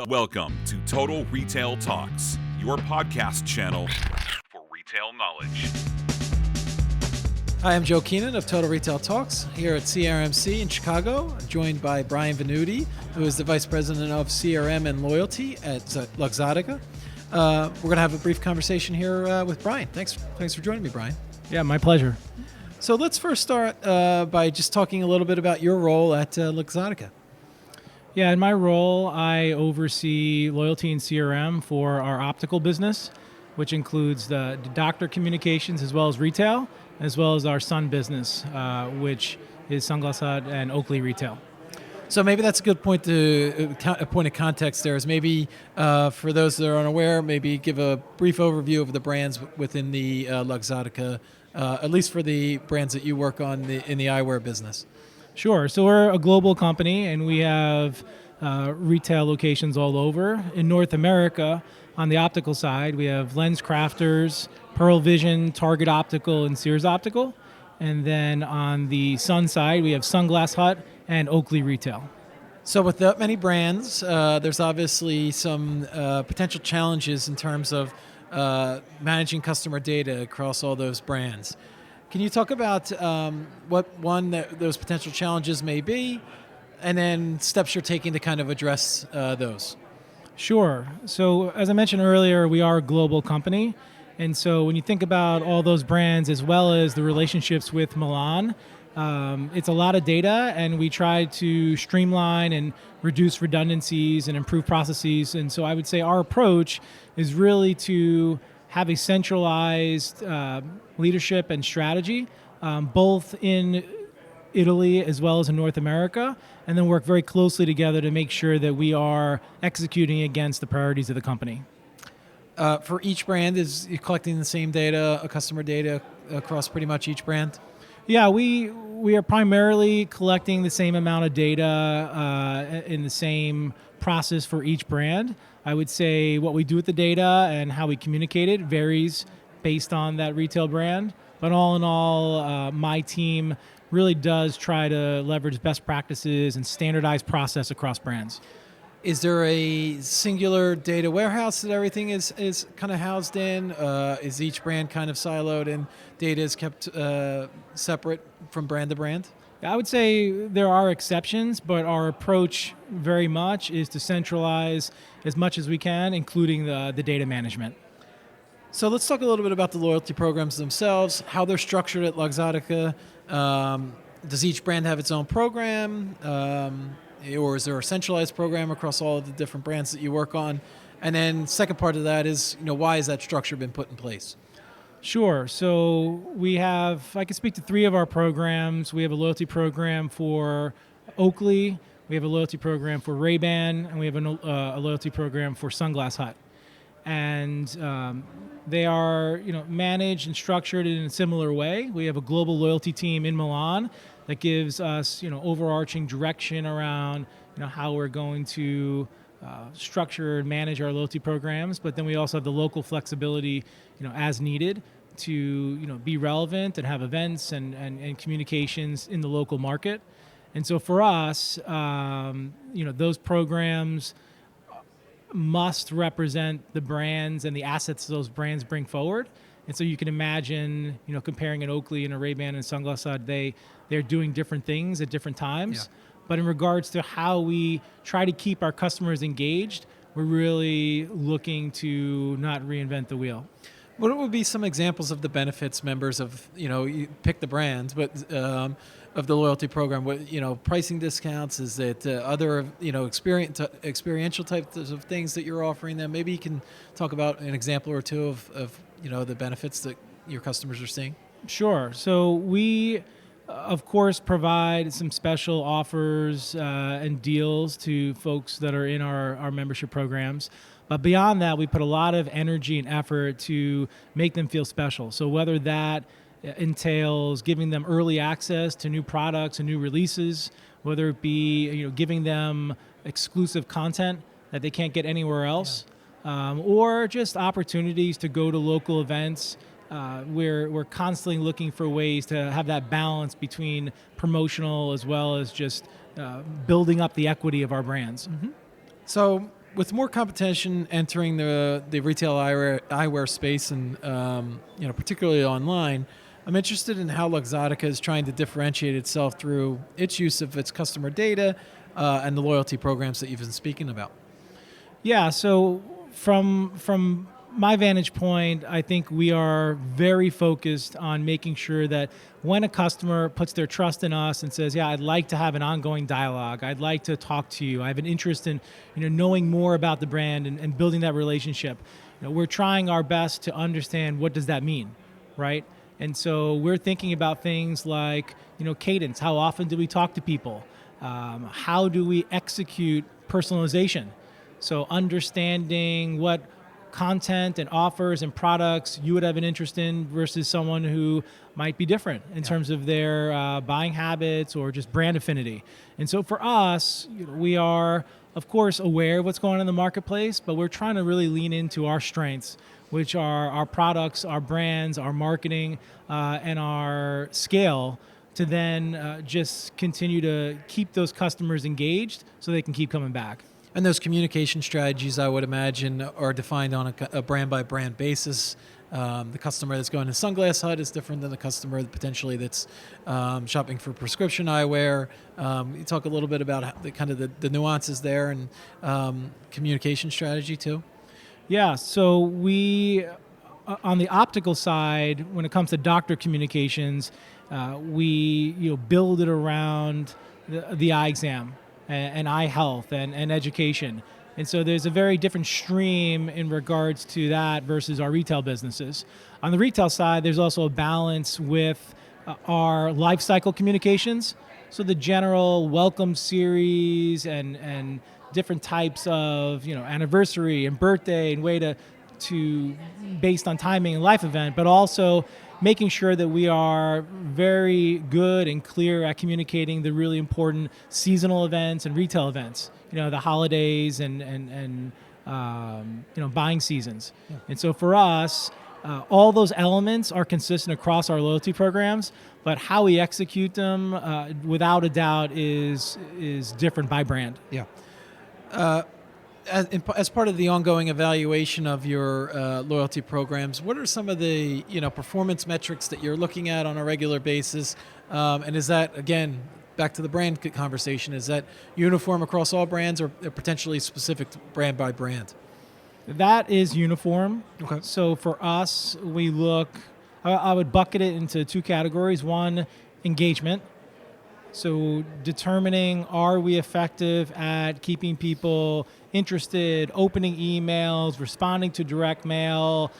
Welcome to Total Retail Talks, your podcast channel for retail knowledge. Hi, I'm Joe Keenan of Total Retail Talks here at CRMC in Chicago, joined by Brian Venuti, who is the Vice President of CRM and Loyalty at Luxottica. We're going to have a brief conversation here with Brian. Thanks for joining me, Brian. Yeah, my pleasure. So let's first start by just talking a little bit about your role at Luxottica. Yeah, in my role, I oversee loyalty and CRM for our optical business, which includes the doctor communications as well as retail, as well as our sun business, which is Sunglass Hut and Oakley Retail. So maybe that's a good point a point of context there is maybe for those that are unaware, maybe give a brief overview of the brands within the Luxottica, at least for the brands that you work on in the eyewear business. Sure. So we're a global company, and we have retail locations all over. In North America, on the optical side, we have Lens Crafters, Pearl Vision, Target Optical, and Sears Optical. And then on the sun side, we have Sunglass Hut and Oakley Retail. So with that many brands, there's obviously some potential challenges in terms of managing customer data across all those brands. Can you talk about those potential challenges may be, and then steps you're taking to kind of address those? Sure. So as I mentioned earlier, we are a global company. And so when you think about all those brands as well as the relationships with Milan, it's a lot of data, and we try to streamline and reduce redundancies and improve processes. And so I would say our approach is really to have a centralized leadership and strategy, both in Italy as well as in North America, and then work very closely together to make sure that we are executing against the priorities of the company. For each brand, is you collecting the same data, customer data, across pretty much each brand? Yeah, we are primarily collecting the same amount of data in the same process for each brand. I would say what we do with the data and how we communicate it varies based on that retail brand. But all in all, my team really does try to leverage best practices and standardized process across brands. Is there a singular data warehouse that everything is kind of housed in? Is each brand kind of siloed and data is kept separate from brand to brand? I would say there are exceptions, but our approach very much is to centralize as much as we can, including the data management. So let's talk a little bit about the loyalty programs themselves, how they're structured at Luxottica. Does each brand have its own program? Or is there a centralized program across all of the different brands that you work on? And then second part of that is, why has that structure been put in place? Sure. So I can speak to three of our programs. We have a loyalty program for Oakley, we have a loyalty program for Ray-Ban, and we have a loyalty program for Sunglass Hut. And they are managed and structured in a similar way. We have a global loyalty team in Milan that gives us overarching direction around how we're going to structure and manage our loyalty programs. But then we also have the local flexibility as needed to be relevant and have events and communications in the local market. And so for us, those programs must represent the brands and the assets those brands bring forward. And so you can imagine, comparing an Oakley and a Ray-Ban and Sunglass Hut, they're doing different things at different times. Yeah. But in regards to how we try to keep our customers engaged, we're really looking to not reinvent the wheel. What would be some examples of the benefits members of, you pick the brands, but of the loyalty program? What, pricing discounts? Is it other, experiential types of things that you're offering them? Maybe you can talk about an example or two of the benefits that your customers are seeing. Sure. So we, of course, provide some special offers and deals to folks that are in our membership programs. But beyond that, we put a lot of energy and effort to make them feel special. So whether that entails giving them early access to new products and new releases, whether it be giving them exclusive content that they can't get anywhere else, or just opportunities to go to local events. We're constantly looking for ways to have that balance between promotional as well as just building up the equity of our brands. Mm-hmm. So with more competition entering the retail eyewear space, and particularly online, I'm interested in how Luxottica is trying to differentiate itself through its use of its customer data and the loyalty programs that you've been speaking about. Yeah, so from my vantage point, I think we are very focused on making sure that when a customer puts their trust in us and says, yeah, I'd like to have an ongoing dialogue, I'd like to talk to you, I have an interest in knowing more about the brand and building that relationship, we're trying our best to understand what does that mean, right? And so we're thinking about things like cadence. How often do we talk to people? How do we execute personalization? So understanding what content and offers and products you would have an interest in versus someone who might be different in terms of their buying habits or just brand affinity. And so for us, we are, of course, aware of what's going on in the marketplace, but we're trying to really lean into our strengths, which are our products, our brands, our marketing, and our scale, to then just continue to keep those customers engaged so they can keep coming back. And those communication strategies, I would imagine, are defined on a brand-by-brand basis. The customer that's going to Sunglass Hut is different than the customer potentially that's shopping for prescription eyewear. You talk a little bit about the nuances there and communication strategy too. Yeah, so we, on the optical side, when it comes to doctor communications, we build it around the eye exam and eye health and education. And so there's a very different stream in regards to that versus our retail businesses. On the retail side, there's also a balance with our life cycle communications. So the general welcome series and different types of anniversary and birthday and way to based on timing and life event, but also making sure that we are very good and clear at communicating the really important seasonal events and retail events, the holidays and buying seasons. Yeah. And so for us, all those elements are consistent across our loyalty programs, but how we execute them, without a doubt, is different by brand. Yeah. As part of the ongoing evaluation of your loyalty programs, what are some of the performance metrics that you're looking at on a regular basis? And is that, again, back to the brand conversation, is that uniform across all brands or potentially specific brand by brand? That is uniform. Okay. So for us, we look, I would bucket it into two categories. One, engagement. So determining, are we effective at keeping people interested, opening emails, responding to direct mail,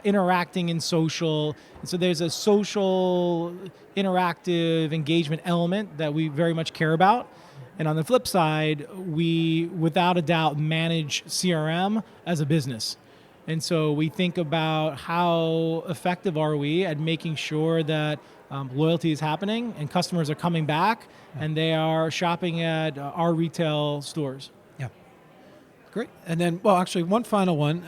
interacting in social. And so there's a social, interactive engagement element that we very much care about. And on the flip side, we, without a doubt, manage CRM as a business. And so we think about how effective are we at making sure that loyalty is happening and customers are coming back and they are shopping at our retail stores. Yeah. Great. And then, well, actually, one final one.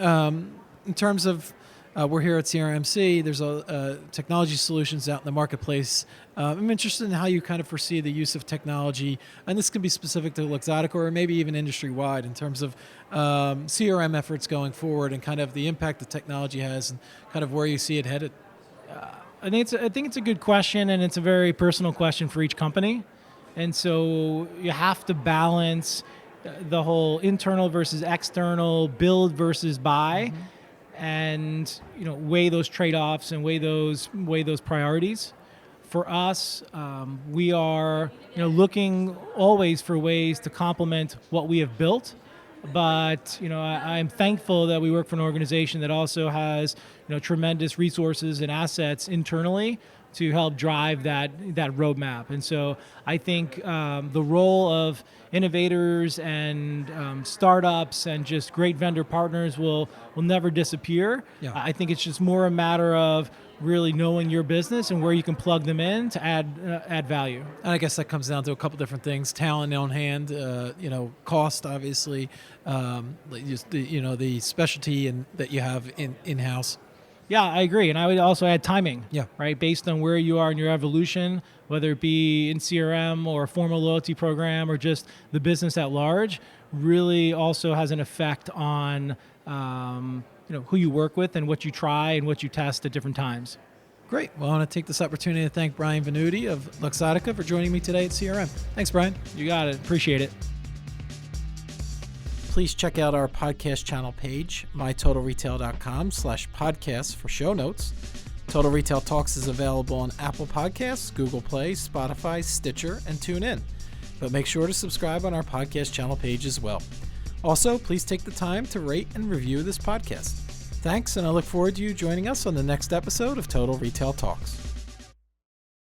In terms of, we're here at CRMC, there's a technology solutions out in the marketplace. I'm interested in how you kind of foresee the use of technology, and this can be specific to Luxottica or maybe even industry-wide in terms of CRM efforts going forward and kind of the impact that technology has and kind of where you see it headed. I think it's a good question, and it's a very personal question for each company. And so you have to balance the whole internal versus external, build versus buy, and weigh those trade-offs and weigh those priorities. For us, we are looking always for ways to complement what we have built. But I'm thankful that we work for an organization that also has tremendous resources and assets internally to help drive that roadmap. And so I think the role of innovators and startups and just great vendor partners will never disappear. Yeah. I think it's just more a matter of really knowing your business and where you can plug them in to add value. And I guess that comes down to a couple different things: talent on hand, cost, obviously, the specialty that you have in-house. Yeah, I agree. And I would also add timing. Yeah. Right. Based on where you are in your evolution, whether it be in CRM or a formal loyalty program or just the business at large, really also has an effect on who you work with and what you try and what you test at different times. Great. Well, I want to take this opportunity to thank Brian Venuti of Luxottica for joining me today at CRM. Thanks, Brian. You got it. Appreciate it. Please check out our podcast channel page, mytotalretail.com/podcasts for show notes. Total Retail Talks is available on Apple Podcasts, Google Play, Spotify, Stitcher, and TuneIn. But make sure to subscribe on our podcast channel page as well. Also, please take the time to rate and review this podcast. Thanks, and I look forward to you joining us on the next episode of Total Retail Talks.